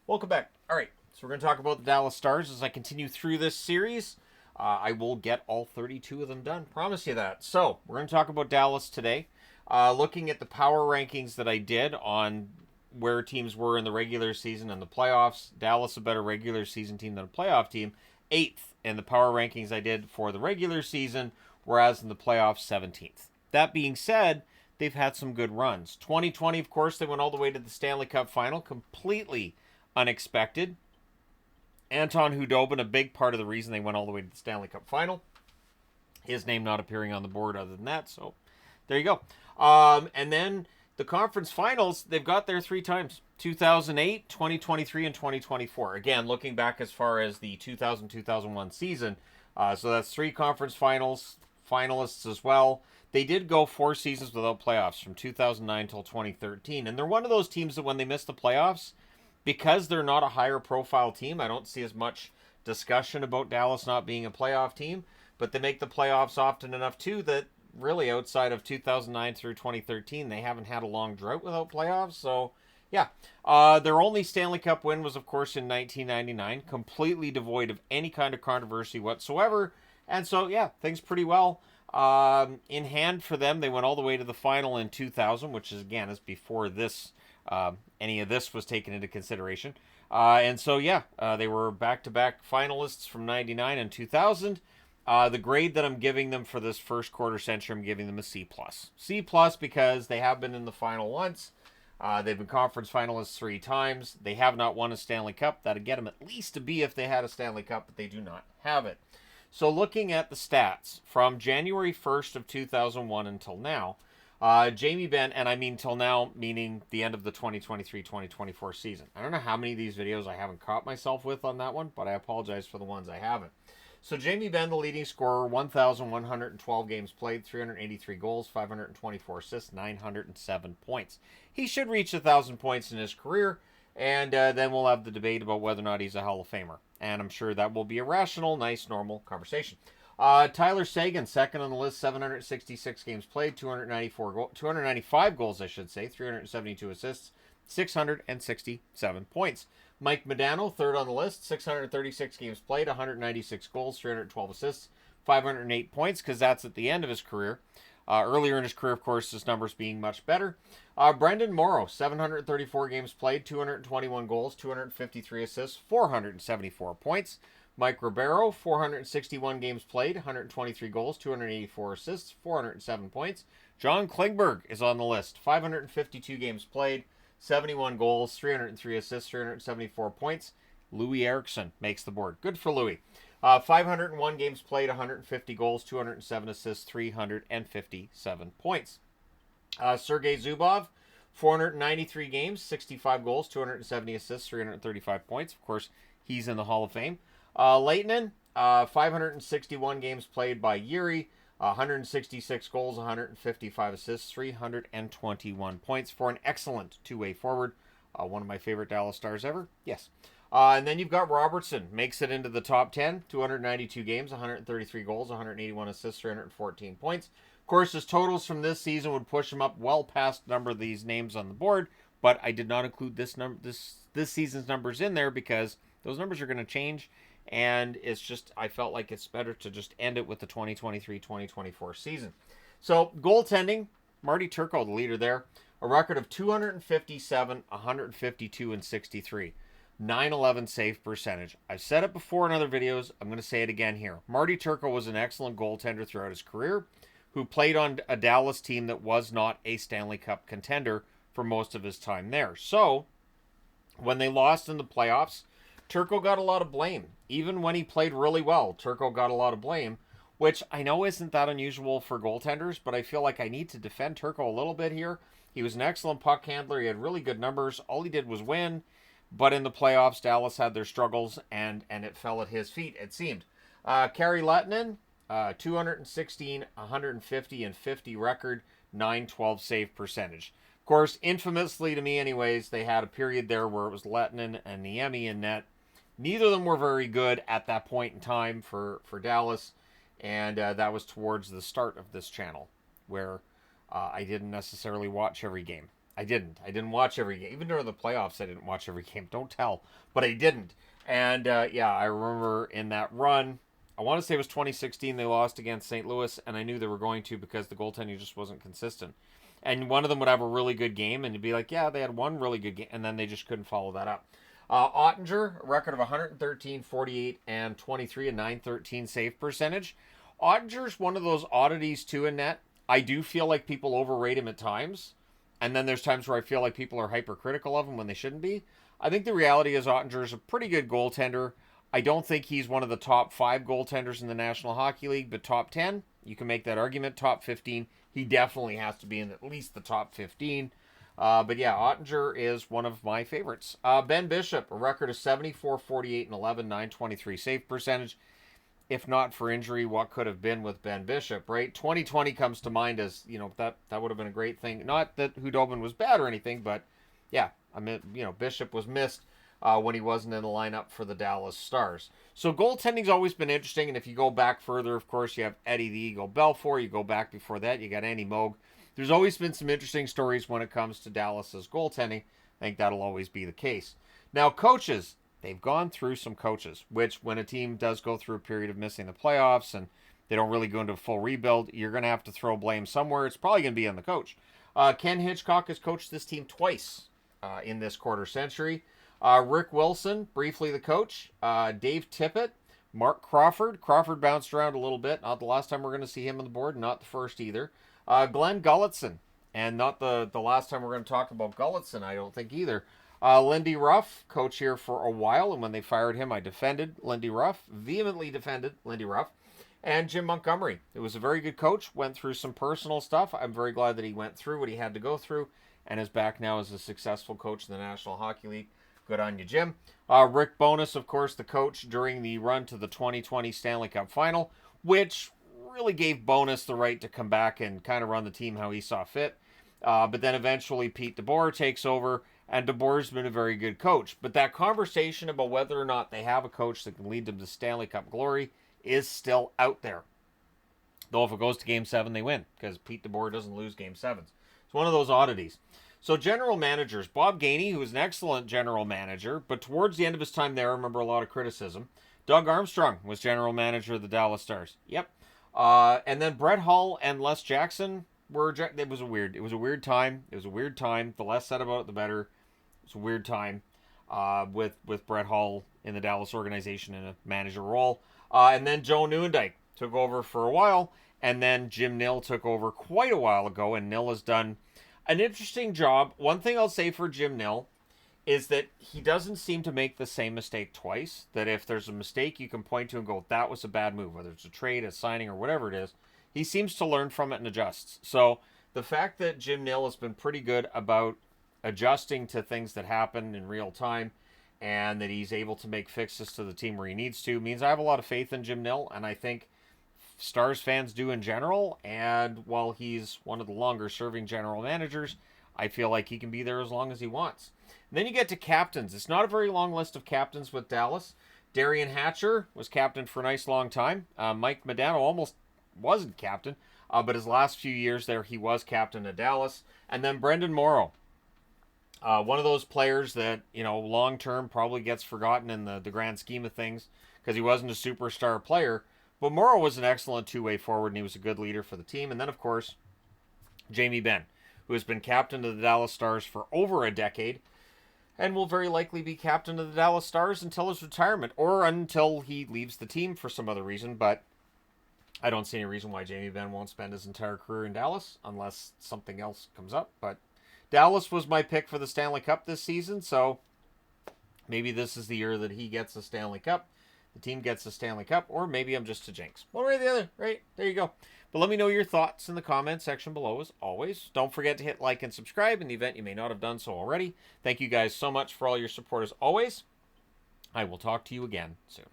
Welcome back. All right, so we're going to talk about the Dallas Stars as I continue through this series. I will get all 32 of them done. Promise you that. So we're going to talk about Dallas today. Looking at the power rankings that I did on where teams were in the regular season and the playoffs. Dallas a better regular season team than a playoff team. 8th in the power rankings I did for the regular season, whereas in the playoffs, 17th. That being said, they've had some good runs. 2020, of course, they went all the way to the Stanley Cup final, completely unexpected. Anton Hudobin, a big part of the reason they went all the way to the Stanley Cup final. His name not appearing on the board other than that, so there you go. And then the conference finals, they've got there 3 times. 2008, 2023, and 2024. Again, looking back as far as the 2000-2001 season. So that's 3 conference finalists as well. They did go 4 seasons without playoffs from 2009 till 2013. And they're one of those teams that when they miss the playoffs, because they're not a higher profile team, I don't see as much discussion about Dallas not being a playoff team, but they make the playoffs often enough too that really outside of 2009 through 2013, they haven't had a long drought without playoffs. So yeah, their only Stanley Cup win was of course in 1999, completely devoid of any kind of controversy whatsoever. And so yeah, things pretty well in hand for them. They went all the way to the final in 2000, which is again is before this any of this was taken into consideration. And so, yeah, they were back-to-back finalists from 99 and 2000. The grade that I'm giving them for this first quarter century, I'm giving them a C+. C+ because they have been in the final once. They've been conference finalists 3 times. They have not won a Stanley Cup. That'd get them at least a B if they had a Stanley Cup, but they do not have it. So looking at the stats from January 1st of 2001 until now, Jamie Benn, and I mean till now, meaning the end of the 2023-2024 season. I don't know how many of these videos I haven't caught myself with on that one, but I apologize for the ones I haven't. So Jamie Benn, the leading scorer, 1,112 games played, 383 goals, 524 assists, 907 points. He should reach 1,000 points in his career, and then we'll have the debate about whether or not he's a Hall of Famer. And I'm sure that will be a rational, nice, normal conversation. Tyler Seguin, second on the list, 766 games played, 295 goals, I should say, 372 assists, 667 points. Mike Modano, third on the list, 636 games played, 196 goals, 312 assists, 508 points, because that's at the end of his career. Earlier in his career, of course, his numbers being much better. Brendan Morrow, 734 games played, 221 goals, 253 assists, 474 points. Mike Ribeiro, 461 games played, 123 goals, 284 assists, 407 points. John Klingberg is on the list, 552 games played, 71 goals, 303 assists, 374 points. Louis Eriksson makes the board. Good for Louis. 501 games played, 150 goals, 207 assists, 357 points. Sergei Zubov, 493 games, 65 goals, 270 assists, 335 points. Of course, he's in the Hall of Fame. Lehtinen, 561 games played by Yuri, 166 goals, 155 assists, 321 points for an excellent two-way forward. One of my favorite Dallas Stars ever. Yes. And then you've got Robertson, makes it into the top 10, 292 games, 133 goals, 181 assists, 314 points. Of course, his totals from this season would push him up well past a number of these names on the board, but I did not include this season's numbers in there because those numbers are going to change. And it's just, I felt like it's better to just end it with the 2023-2024 season. So, goaltending, Marty Turco, the leader there. A record of 257, 152, and 63. 911 save percentage. I've said it before in other videos. I'm going to say it again here. Marty Turco was an excellent goaltender throughout his career who played on a Dallas team that was not a Stanley Cup contender for most of his time there. So, when they lost in the playoffs, Turco got a lot of blame. Even when he played really well, Turco got a lot of blame, which I know isn't that unusual for goaltenders, but I feel like I need to defend Turco a little bit here. He was an excellent puck handler. He had really good numbers. All he did was win, but in the playoffs, Dallas had their struggles, and it fell at his feet, it seemed. Kari Lehtinen, 216, 150, and 50 record, 912 save percentage. Of course, infamously to me anyways, they had a period there where it was Lehtinen and Niemi in net. Neither of them were very good at that point in time for Dallas, and that was towards the start of this channel, where I didn't necessarily watch every game. I didn't. I didn't watch every game. Even during the playoffs, I didn't watch every game. Don't tell. But I didn't. And yeah, I remember in that run, I want to say it was 2016, they lost against St. Louis, and I knew they were going to because the goaltending just wasn't consistent. And one of them would have a really good game, and you'd be like, yeah, they had one really good game, and then they just couldn't follow that up. Ottinger, a record of 113, 48, and 23, a 913 save percentage. Ottinger's one of those oddities, too, in net. I do feel like people overrate him at times. And then there's times where I feel like people are hypercritical of him when they shouldn't be. I think the reality is Ottinger is a pretty good goaltender. I don't think he's one of the top 5 goaltenders in the National Hockey League, but top 10, you can make that argument. Top 15, he definitely has to be in at least the top 15. But yeah, Ottinger is one of my favorites. Ben Bishop, a record of 74, 48, and 11, 923 save percentage. If not for injury, what could have been with Ben Bishop, right? 2020 comes to mind as, that would have been a great thing. Not that Hudobin was bad or anything, but yeah, I mean, Bishop was missed when he wasn't in the lineup for the Dallas Stars. So goaltending's always been interesting, and if you go back further, of course, you have Eddie the Eagle Belfour. You go back before that, you got Andy Moog. There's always been some interesting stories when it comes to Dallas's goaltending. I think that'll always be the case. Now, coaches. They've gone through some coaches, which when a team does go through a period of missing the playoffs and they don't really go into a full rebuild, you're going to have to throw blame somewhere. It's probably going to be on the coach. Ken Hitchcock has coached this team twice in this quarter century. Rick Wilson, briefly the coach. Dave Tippett, Mark Crawford. Crawford bounced around a little bit. Not the last time we're going to see him on the board, not the first either. Glenn Gulletson, and not the last time we're going to talk about Gulletson, I don't think either. Lindy Ruff, coach here for a while, and when they fired him, I defended Lindy Ruff, vehemently defended Lindy Ruff, and Jim Montgomery. It was a very good coach, went through some personal stuff. I'm very glad that he went through what he had to go through, and is back now as a successful coach in the National Hockey League. Good on you, Jim. Rick Bowness, of course, the coach during the run to the 2020 Stanley Cup Final, which really gave Bowness the right to come back and kind of run the team how he saw fit. But then eventually Pete DeBoer takes over, and DeBoer's been a very good coach. But that conversation about whether or not they have a coach that can lead them to Stanley Cup glory is still out there. Though if it goes to Game 7, they win, because Pete DeBoer doesn't lose Game 7s. It's one of those oddities. So general managers, Bob Gainey, who was an excellent general manager, but towards the end of his time there, I remember a lot of criticism. Doug Armstrong was general manager of the Dallas Stars. Yep. And then Brett Hull and Les Jackson it was a weird time. It was a weird time. The less said about it, the better. It's a weird time with Brett Hull in the Dallas organization in a manager role. And then Joe Nieuwendyk took over for a while, and then Jim Nill took over quite a while ago, and Nill has done an interesting job. One thing I'll say for Jim Nill is that he doesn't seem to make the same mistake twice, that if there's a mistake you can point to and go, that was a bad move, whether it's a trade, a signing, or whatever it is, he seems to learn from it and adjusts. So the fact that Jim Nill has been pretty good about adjusting to things that happen in real time, and that he's able to make fixes to the team where he needs to, means I have a lot of faith in Jim Nill, and I think Stars fans do in general. And while he's one of the longer serving general managers, I feel like he can be there as long as he wants. And then you get to captains. It's not a very long list of captains with Dallas. Darian Hatcher was captain for a nice long time. Mike Modano almost wasn't captain, but his last few years there, he was captain of Dallas. And then Brendan Morrow. One of those players that, long-term probably gets forgotten in the grand scheme of things because he wasn't a superstar player. But Morrow was an excellent two-way forward, and he was a good leader for the team. And then, of course, Jamie Benn, who has been captain of the Dallas Stars for over a decade and will very likely be captain of the Dallas Stars until his retirement or until he leaves the team for some other reason. But I don't see any reason why Jamie Benn won't spend his entire career in Dallas unless something else comes up. But Dallas was my pick for the Stanley Cup this season, so maybe this is the year that he gets the Stanley Cup, the team gets the Stanley Cup, or maybe I'm just a jinx. One way or the other, right? There you go. But let me know your thoughts in the comment section below, as always. Don't forget to hit like and subscribe in the event you may not have done so already. Thank you guys so much for all your support as always. I will talk to you again soon.